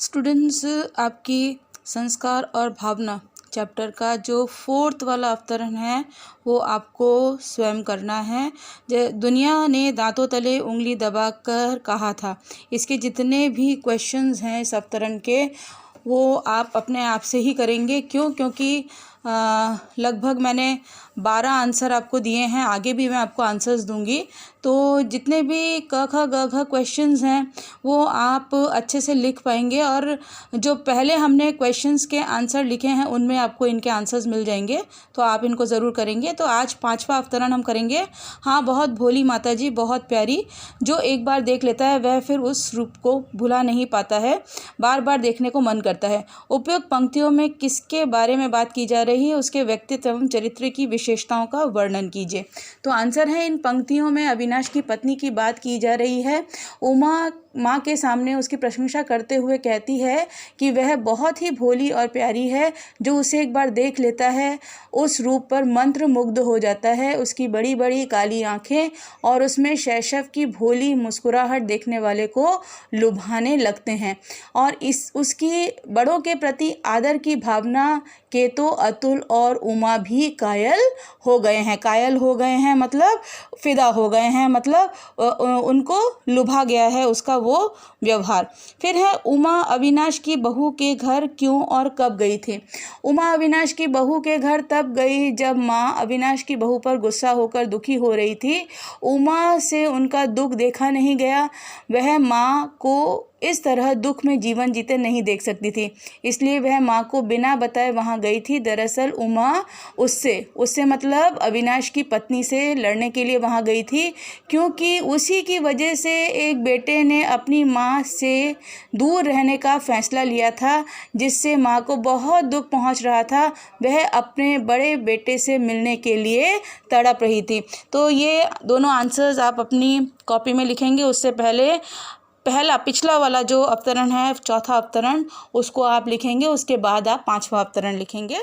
Students, आपकी संस्कार और भावना चैप्टर का जो 4th वाला अवतरण है वो आपको स्वयं करना है। दुनिया ने दांतों तले उंगली दबाकर कहा था। इसके जितने भी क्वेश्चंस हैं इस अवतरण के वो आप अपने आप से ही करेंगे। क्योंकि लगभग मैंने 12 आंसर आपको दिए हैं, आगे भी मैं आपको आंसर्स दूंगी। तो जितने भी क ख ग घ क्वेश्चंस हैं वो आप अच्छे से लिख पाएंगे और जो पहले हमने क्वेश्चंस के आंसर लिखे हैं उनमें आपको इनके आंसर्स मिल जाएंगे, तो आप इनको ज़रूर करेंगे। तो आज 5वां अवतरण हम करेंगे। हाँ, बहुत भोली माता जी, बहुत प्यारी। जो एक बार देख लेता है वह फिर उस रूप को भुला नहीं पाता है, बार बार देखने को मन करता है। उपयुक्त पंक्तियों में किसके बारे में बात की जा रही है, उसके व्यक्तित्व एवं चरित्र की विशेषताओं का वर्णन कीजिए। तो आंसर है, इन पंक्तियों में अविनाश की पत्नी की बात की जा रही है। उमा माँ के सामने उसकी प्रशंसा करते हुए कहती है कि वह बहुत ही भोली और प्यारी है। जो उसे एक बार देख लेता है उस रूप पर मंत्र मुग्ध हो जाता है। उसकी बड़ी बड़ी काली आंखें और उसमें शैशव की भोली मुस्कुराहट देखने वाले को लुभाने लगते हैं और उसकी बड़ों के प्रति आदर की भावना के तो अतुल और उमा भी कायल हो गए हैं। कायल हो गए हैं मतलब फिदा हो गए हैं, मतलब उनको लुभा गया है उसका वो व्यवहार। फिर है, उमा अविनाश की बहू के घर क्यों और कब गई थी। उमा अविनाश की बहू के घर तब गई जब माँ अविनाश की बहू पर गुस्सा होकर दुखी हो रही थी। उमा से उनका दुख देखा नहीं गया। वह माँ को इस तरह दुख में जीवन जीते नहीं देख सकती थी, इसलिए वह माँ को बिना बताए वहाँ गई थी। दरअसल उमा उससे मतलब अविनाश की पत्नी से लड़ने के लिए वहाँ गई थी, क्योंकि उसी की वजह से एक बेटे ने अपनी माँ से दूर रहने का फैसला लिया था, जिससे माँ को बहुत दुख पहुँच रहा था। वह अपने बड़े बेटे से मिलने के लिए तड़प रही थी। तो ये दोनों आंसर्स आप अपनी कॉपी में लिखेंगे। उससे पहले पिछला वाला जो अवतरण है, चौथा अवतरण, उसको आप लिखेंगे। उसके बाद आप 5वां अवतरण लिखेंगे।